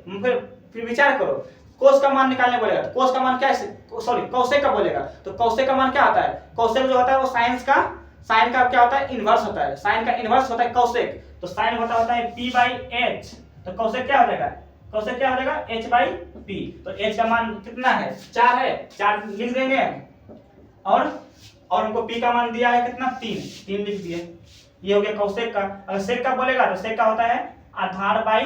फिर विचार करो, कोस का मान निकालने बोलेगा तो कोस का मान क्या है? कौसेक का बोलेगा तो कौसेक का मान क्या होता है? कौसेक जो होता है वो साइन का क्या होता है? इनवर्स होता है। साइन का इनवर्स होता है कौसेक, तो साइन होता है p बाई h, तो कौसेक क्या हो जाएगा? कौसेक क्या हो जाएगा? h by p। तो h का मान कितना है? 4 है, 4 लिख देंगे, और हमको p का मान दिया है कितना? 3 लिख दिए। ये हो गया कौसेक का। अगर सेक का बोलेगा तो सेक का होता है आधार बाई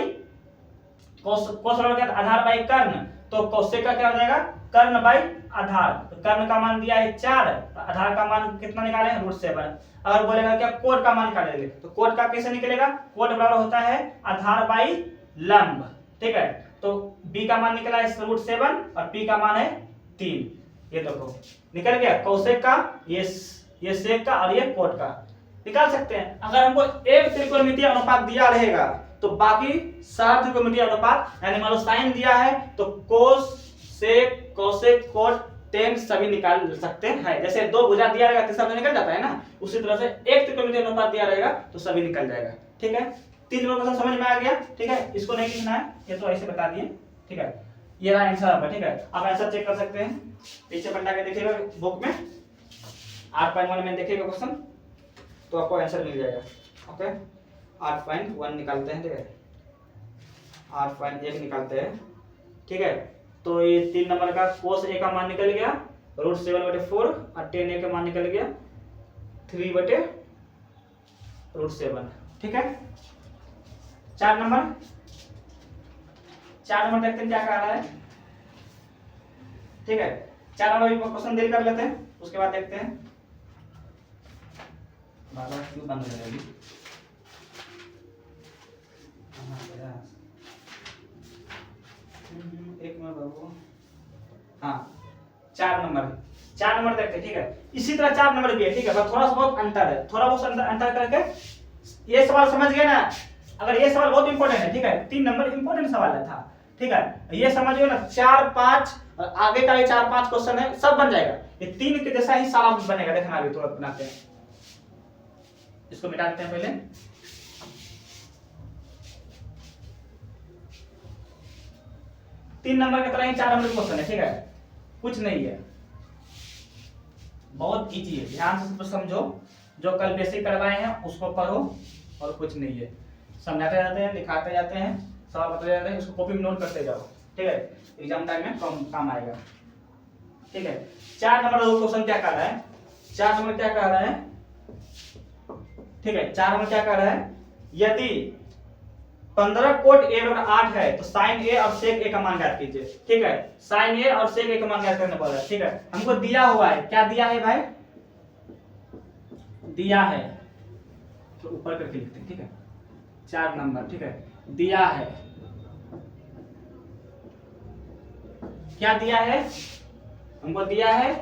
कोस क्या? आधार बाई कर्ण, तो कौसेक का क्या हो जाएगा? कर्ण बाई आधार। तो कर्ण का मान दिया है 4, आधार का मान कितना निकाले हैं? रूट 7। अगर बोलेगा क्या कोट का मान निकालेंगे, तो कोट का कैसे निकलेगा? कोट बराबर होता है आधार बाई लंब। ठीक है, तो b का मान निकला है रूट 7 और p का मान है 3। ये देखो निकल गया कौसेक का, ये सेक का और ये कोट का निकाल सकते हैं। अगर हमको एक त्रिकोणमितीय अनुपात दिया रहेगा तो बाकी सारा त्रिकोणमितीय अनुपात, यानी मान लो साइन दिया है तो कोस, सेक, कौसेक, कोट, tan सभी निकाल सकते हैं। जैसे 2 भुजा दिया रहेगा तो सब निकल जाता है ना, उसी तरह से एक त्रिकोणमितीय अनुपात दिया रहेगा तो सभी निकल जाएगा। ठीक है, 3 नंबर क्वेश्चन समझ में आ गया। ठीक है, इसको नहीं लिखना है, ये तो ऐसे बता दिए। ठीक है, ये रहा आंसर आपका। ठीक है, आप आंसर चेक कर सकते हैं, पीछे पलटा के देखिएगा बुक में 8.1 में देखिएगा क्वेश्चन, तो आपको आंसर मिल जाएगा। ओके, 8.1 निकालते हैं। ठीक है, 8.1 निकालते हैं। ठीक है, तो ये 3 नंबर का कोस a का मान निकल गया रूट 7/4 और tan a का मान निकल गया 3/√7। ठीक है, 4 नंबर देखते हैं क्या कह रहा है। ठीक है, 4 नंबर क्वेश्चन देर कर लेते हैं, उसके बाद देखते हैं। बाबा क्यों बंद हो जाएगी? एक मिनट बाबू। हाँ 4 नंबर देखते हैं, ठीक है। इसी तरह 4 नंबर भी है, ठीक है, बस थोड़ा सा बहुत अंतर है, थोड़ा बहुत अंतर करके ये सवाल समझ गए ना। अगर ये सवाल बहुत इंपॉर्टेंट है, ठीक है, 3 नंबर इंपॉर्टेंट सवाल है था, ठीक है, ये समझ गए ना। 4 5 और आगे का भी 4 5 क्वेश्चन है, सब बन जाएगा। ये 3 के जैसा ही सारा बनेगा, देखना अभी थोड़ा बनाते हैं, इसको मिटा देते हैं पहले। तीन नंबर की तरह ही 4 नंबर क्वेश्चन है, ठीक है, कुछ नहीं है, बहुत इजी है, ध्यान से सब समझो। जो कल बेसिक करवाए हैं उसको पढ़ो, और कुछ नहीं है, समझाते जाते हैं, लिखाते जाते हैं, सवाल बताते जाते हैं, उसको कॉपी में नोट करते जाओ, ठीक है, एग्जाम टाइम में काम आएगा, ठीक है। 4 नंबर का क्वेश्चन क्या कर रहा है, 4 नंबर क्या कर रहा है, ठीक है, 4 नंबर क्या कर रहा है, यदि 15 कोट ए और 8 है तो साइन ए और सेक ए का मान ज्ञात कीजिए, ठीक है, साइन ए और सेक ए का मान ज्ञात करने वाला है, ठीक है। हमको दिया हुआ है, क्या दिया है भाई, दिया है, तो ऊपर करके लिखते हैं, ठीक है, 4 नंबर, ठीक है, दिया है, क्या दिया है, हमको दिया है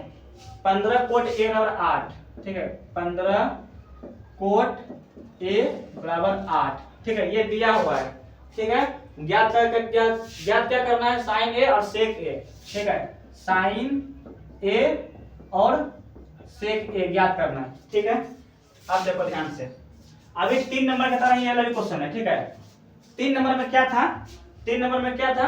15 कोट ए और 8, ठीक है, 15 कोट ए बराबर 8, ठीक है, ये दिया हुआ है, ठीक है। ज्ञात क्या करना है, साइन ए और सेक ए, ठीक है, साइन ए और सेक ए ज्ञात करना है, ठीक है। अब देखो ध्यान से, अभी 3 नंबर की तरह ही अलग क्वेश्चन है, ठीक है। 3 नंबर में क्या था, 3 नंबर में क्या था,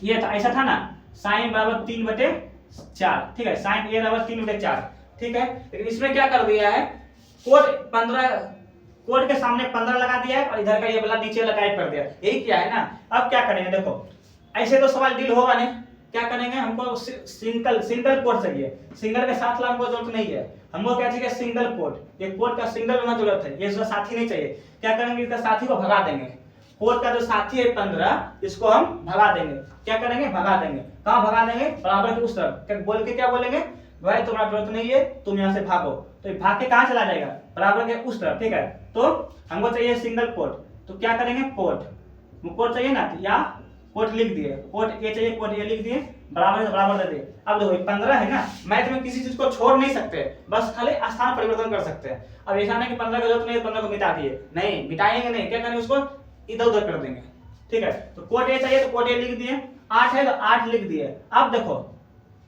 ये था, ऐसा था ना, साइन बराबर 3/4, ठीक है, साइन ए बराबर 3/4, ठीक है। लेकिन इसमें क्या कर दिया है, कोट के सामने 15 लगा दिया है और इधर का ये वाला नीचे लगाए कर दिया, यही क्या है ना। अब क्या करेंगे, देखो ऐसे तो सवाल डील होगा नहीं, क्या करेंगे, हमको सिंगल कोट चाहिए, सिंगल के साथ हमको जरूरत नहीं है, हमको क्या चाहिए, सिंगल कोट, ये कोट का सिंगल होना जरूरत है, ये साथी नहीं चाहिए। क्या करेंगे, इसका साथी को भगा देंगे, कोट का जो साथी है 15, इसको हम भगा देंगे, क्या करेंगे, भगा देंगे, कहाँ भगा देंगे, बराबर के उस तरफ, क्या बोल के क्या बोलेंगे, भाई तुम्हारा जरूरत नहीं है, तुम यहाँ से भागो, तो भाग के कहाँ चला जाएगा, बराबर के उस तरफ, ठीक है। तो हमको चाहिए सिंगल कोट, तो क्या करेंगे, कोट चाहिए ना, या कोट लिख दिए, कोट ए चाहिए, कोट ए लिख दिए, बराबर से बराबर दे दिए। अब देखो 15 है ना, मैथ में किसी चीज को छोड़ नहीं सकते, बस खाली स्थान परिवर्तन कर सकते हैं। अब ऐसा नहीं कि 15 की जरूरत नहीं है, 15 को मिटा दिए, नहीं मिटाएंगे नहीं, क्या करेंगे, उसको इधर उधर कर देंगे, ठीक है। तो कोट ए चाहिए तो कोट ए लिख दिए, 8 है तो 8 लिख दिए। अब देखो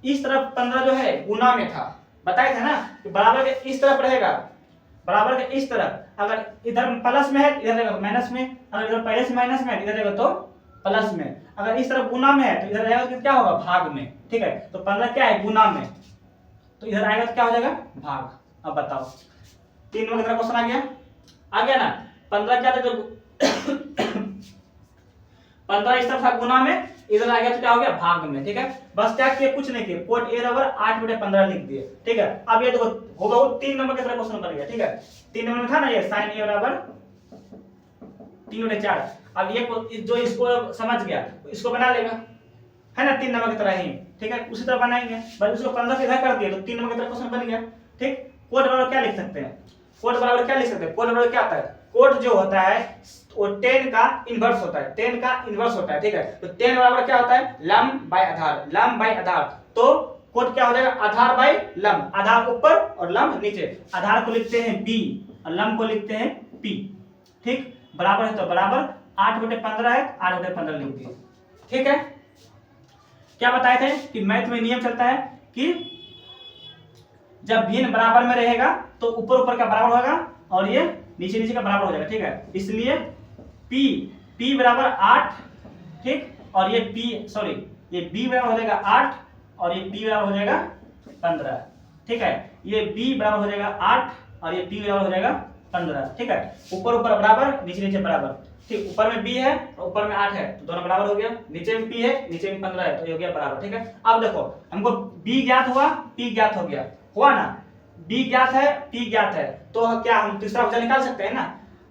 इस तरफ 15 जो है गुना में था, बताए थे ना कि बराबर के इस तरफ रहेगा, बराबर के इस तरफ, अगर इधर प्लस में है इधर रहेगा माइनस में, अगर इधर पहले से माइनस में है इधर रहेगा तो प्लस में, अगर इस तरफ गुना में है तो इधर रहेगा तो क्या होगा, भाग में, ठीक है। तो 15 क्या है, गुना में, तो इधर आएगा तो क्या हो जाएगा, भाग। अब बताओ 3 नंबर का क्वेश्चन आ गया ना। 15 क्या था, जब 15 इस तरफ था गुना में, इधर आ गया तो क्या हो गया, भाग में, ठीक है। बस क्या किए, कुछ नहीं किए, कोट ए बराबर 8/15 लिख दिए, ठीक है। अब ये देखो होगा वो 3 नंबर की तरह क्वेश्चन बन गया, ठीक है। 3 नंबर में था ना ये साइन ए बराबर 3/4। अब ये जो इसको समझ गया इसको बना लेगा, है ना, 3 नंबर की तरह ही, ठीक है, उसी तरह बनाएंगे, बस उसको 15 से इधर कर दिए तो 3 नंबर की तरह क्वेश्चन बन गया, ठीक। कोट बराबर क्या लिख सकते हैं, कोट बराबर क्या लिख सकते हैं, कोट बराबर क्या आता है, कोट जो होता है वो 10 का इनवर्स होता है, 10 का इनवर्स होता है, ठीक है। तो 10 बराबर क्या होता है, लंब बाय आधार, लंब बाय आधार, तो कोट क्या हो जाएगा, आधार बाय लंब, आधार ऊपर और लंब नीचे, आधार को लिखते हैं b और लंब को लिखते हैं p, ठीक। बराबर है तो बराबर 8/15 है, 8/15 लिख दिए, ठीक है। क्या बताए थे कि मैथ में नियम चलता है कि जब भिन्न बराबर में रहेगा तो ऊपर ऊपर का बराबर होगा और ये नीचे नीचे का बराबर हो जाएगा, ठीक है। इसलिए p बराबर 8, ठीक, और ये ये b बराबर हो जाएगा 8 और ये p बराबर हो जाएगा 15, ठीक है। ये b बराबर हो जाएगा 8 और ये p बराबर हो जाएगा 15, ठीक है। ऊपर ऊपर बराबर, नीचे नीचे बराबर, ठीक। ऊपर में b है और ऊपर में 8 है तो दोनों बराबर हो गया, नीचे में p है नीचे में 15 है तो ये हो गया बराबर, ठीक है। अब देखो हमको b ज्ञात हुआ, p ज्ञात हो गया, हुआ ना, b ज्ञात है p ज्ञात है, तो क्या हम तीसरा भुजा निकाल सकते हैं ना,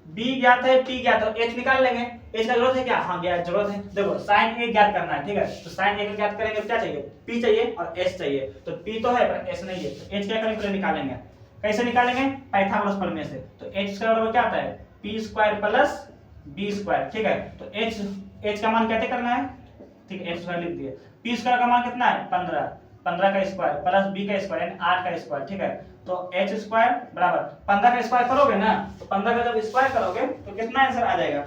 b ज्ञात है p ज्ञात है, h निकाल लेंगे, h का जरूरत है क्या, हाँ ज्ञात जरूरत है। देखो साइन a ज्ञात करना है, ठीक है, तो साइन a को ज्ञात करेंगे क्या चाहिए, p चाहिए और s चाहिए, तो p तो है पर s नहीं है, तो h क्या करेंगे, निकालेंगे, कैसे निकालेंगे? पाइथागोरस प्रमेय से। तो h स्क्वायर बराबर क्या आता है? p square plus b square, ठीक है। तो h का मान कैसे करना है? ठीक है, h स्क्वायर लिख दिए। p स्क्वायर का मान कितना है? 15 का स्क्वायर प्लस b का स्क्वायर यानी 8 का स्क्वायर, ठीक है। तो h स्क्वायर बराबर 15 का स्क्वायर करोगे ना, तो 15 का जब स्क्वायर करोगे तो कितना आंसर आ जाएगा?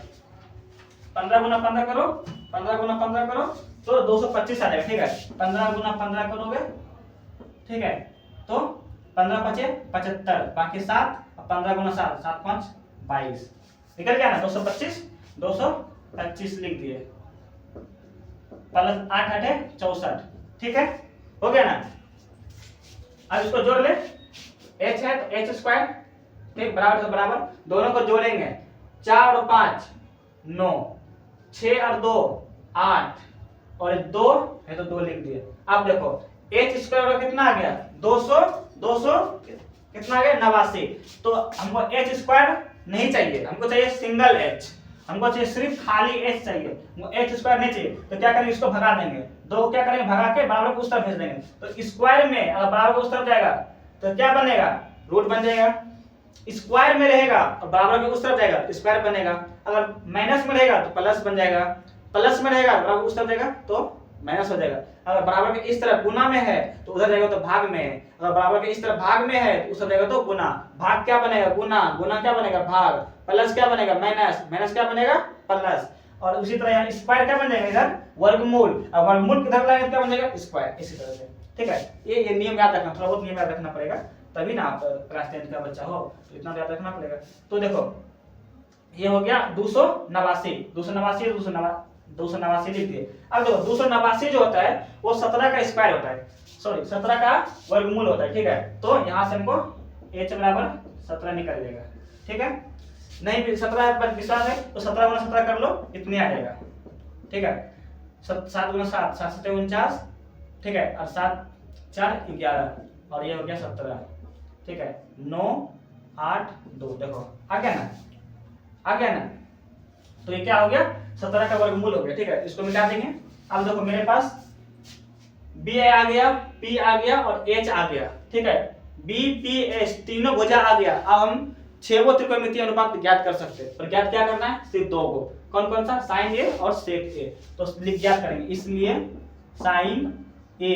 15 गुना 15 करो, 15 गुना 15 करो तो 225 आ जाएगा, ठीक है। 15 गुना 15 करोगे, ठीक है, तो 15 पचे 75, बाकी 7, 15 गुना 7, 7 5 22, निकल गया ना 225 लिख दिए, प्लस 8 8 64, ठीक है, हो गया ना। अब इसको जोड़ ले, h है तो h स्क्वायर, ठीक, बराबर से बराबर, दोनों को जोड़ेंगे, 4 और 5 9, 6 और 2 8 और 2 है तो 2 लिख दिए। अब देखो h स्क्वायर कितना आ गया? 200 कितना आ गया? 89। तो हमको h स्क्वायर नहीं चाहिए, हमको चाहिए सिंगल h, हमको चाहिए सिर्फ खाली h चाहिए, हमको h स्क्वायर नहीं चाहिए। तो क्या करेंगे? इसको भगा देंगे, 2 को क्या करेंगे? भगा के बराबर को उस तरफ भेज देंगे। तो स्क्वायर में अगर बराबर को उस तरफ जाएगा तो क्या बनेगा? रूट बन जाएगा। स्क्वायर में रहेगा और बराबर के उस तरफ जाएगा स्क्वायर बनेगा। अगर माइनस में रहेगा तो प्लस बन जाएगा, प्लस में रहेगा बराबर उस तरफ जाएगा तो माइनस हो जाएगा। अगर बराबर के इस तरफ गुना में है तो उधर जाएगा तो भाग में है, अगर बराबर के इस तरफ भाग में है तो उस तरफ जाएगा तो गुना। भाग क्या बनेगा? गुना, गुना क्या बनेगा? भाग, प्लस क्या बनेगा? माइनस, माइनस क्या बनेगा? प्लस। और उसी तरह यहाँ स्क्वायर क्या बन जाएगा? इधर वर्गमूल, और वर्गमूल किधर लाएंगे क्या बन जाएगा? स्क्वायर, इसी तरह से, ठीक है। ये नियम याद रखना, थोड़ा बहुत नियम याद रखना पड़ेगा, तभी ना आप क्लास 10 का बच्चा हो तो इतना याद रखना पड़ेगा। तो देखो ये हो गया 289 लिख दिए। अब देखो 289 जो होता है वो 17 का स्क्वायर होता है, सॉरी 17 का वर्गमूल होता है, ठीक है। तो यहाँ से हमको h बराबर 17 निकल जाएगा, ठीक है। नहीं भी 17 पर विश्वास है तो 17 गुना 17 कर लो, इतने आ जाएगा, ठीक है। 7 गुना 7, 7 7 49, ठीक है, और 7 4 11 और ये हो गया 17, ठीक है। 9 8 2, देखो आ गया ना, आ गया ना। तो ये क्या हो गया? 17 का वर्गमूल हो गया, ठीक है। इसको मिटा देंगे। अब देखो मेरे पास b आ गया, p आ गया और h आ गया, ठीक है। b p h तीनों भुजा आ गया। अब हम 6 त्रिकोणमितीय अनुपात ज्ञात कर सकते हैं, पर ज्ञात क्या करना है? सिर्फ 2 को। कौन कौन सा? साइन a और सेक a। तो ज्ञात करेंगे, इसलिए साइन a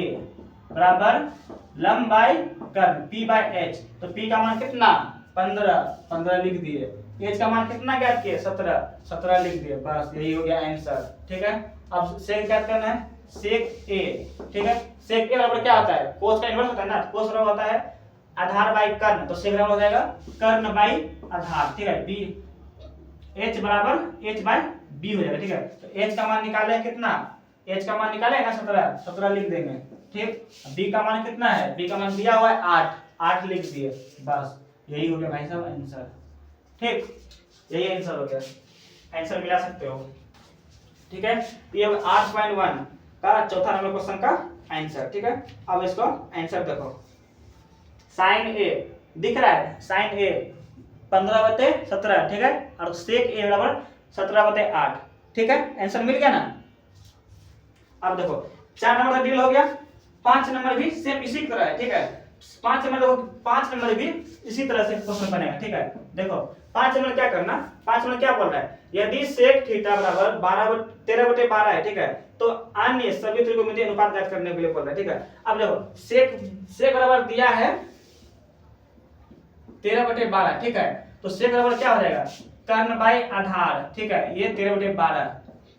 बराबर लंब बाय कर्ण p बाय h। तो p का मान कितना? 15 लिख दिए। h का मान कितना ज्ञात किए? 17 लिख दिए, बस यही हो गया आंसर, ठीक है। अब सेक ज्ञात करना है, सेक a, ठीक है। सेक a बराबर क्या होता है? कोस का इन्वर्स होता है ना, कोस बराबर होता है आधार बाय कर्ण, तो सेक बराबर हो जाएगा कर्ण बाय आधार, ठीक है। b h बराबर h बाय b हो जाएगा, ठीक है। तो h का मान निकाले कितना? h का मान निकाले ना 17 लिख देंगे, ठीक। b का मान कितना है? b का मान दिया हुआ है 8 लिख दिए, बस यही हो गया भाई साहब आंसर, ठीक। यही आंसर हो गया, आंसर मिला सकते हो, ठीक है। ये 8.1 का चौथा नंबर क्वेश्चन का आंसर, ठीक है। अब इसको आंसर देखो, साइन a दिख रहा है, साइन a 15/17, ठीक है, और सेक a बराबर 17/8, ठीक है। आंसर मिल गया ना। अब देखो 4 नंबर का डील हो गया, 5 नंबर भी सेम इसी तरह है, ठीक है। 5 नंबर भी इसी तरह से क्वेश्चन बनेगा, ठीक है। देखो 5 नंबर क्या करना, 5 नंबर क्या बोल रहा है? यदि सेक थीटा बराबर 13/12 है, ठीक है, तो अन्य सभी त्रिकोणमितीय अनुपात ज्ञात करने के लिए बोल रहा है, ठीक है। अब देखो सेक बराबर दिया है 13/12, ठीक है। तो सेक बराबर क्या हो जाएगा? कर्ण बाय आधार, ठीक है, ये 13/12,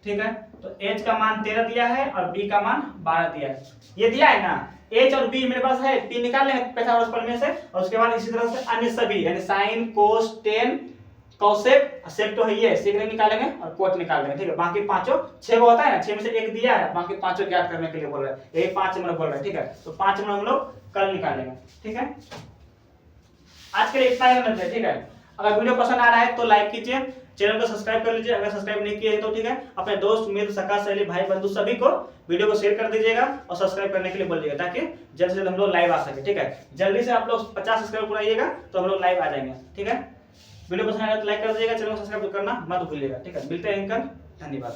ठीक है। तो h का मान 13 दिया है और b का मान 12 दिया है, ये दिया है ना। h और b मेरे पास है, p निकाल लेंगे पाइथागोरस प्रमेय से, और उसके बाद इसी तरह से अन्य सभी यानी साइन कोस टेन कौसेक, सेक तो है ये, सेक नहीं निकालेंगे और कोट निकाल लेंगे, ठीक है। बाकी पांचों 6 होता है ना, 6 में से 1 दिया है, बाकी पांचों ज्ञात करने के लिए बोल रहा है, यही 5 नंबर बोल रहा है, ठीक है। तो 5 नंबर हम लोग कल निकालेंगे, ठीक है। आज के लिए इतना ही होना चाहिए, ठीक है। अगर वीडियो पसंद आ रहा है तो लाइक कीजिए, चैनल को सब्सक्राइब कर लीजिए, अगर सब्सक्राइब नहीं किए तो ठीक है, अपने दोस्त मित्र सखा सहेली भाई बंधु सभी को वीडियो को शेयर कर दीजिएगा और सब्सक्राइब करने के लिए बोलिएगा, ताकि जल्द से जल्द हम लोग लाइव आ सके, ठीक है। जल्दी से आप लोग 50 सब्सक्राइब कराइएगा तो हम लोग लाइव आ जाएंगे, ठीक है। वीडियो पसंद आएगा तो लाइक कर दीजिएगा, चैनल को सब्सक्राइब करना मत भूलिएगा, ठीक है। मिलते हैं कल, धन्यवाद।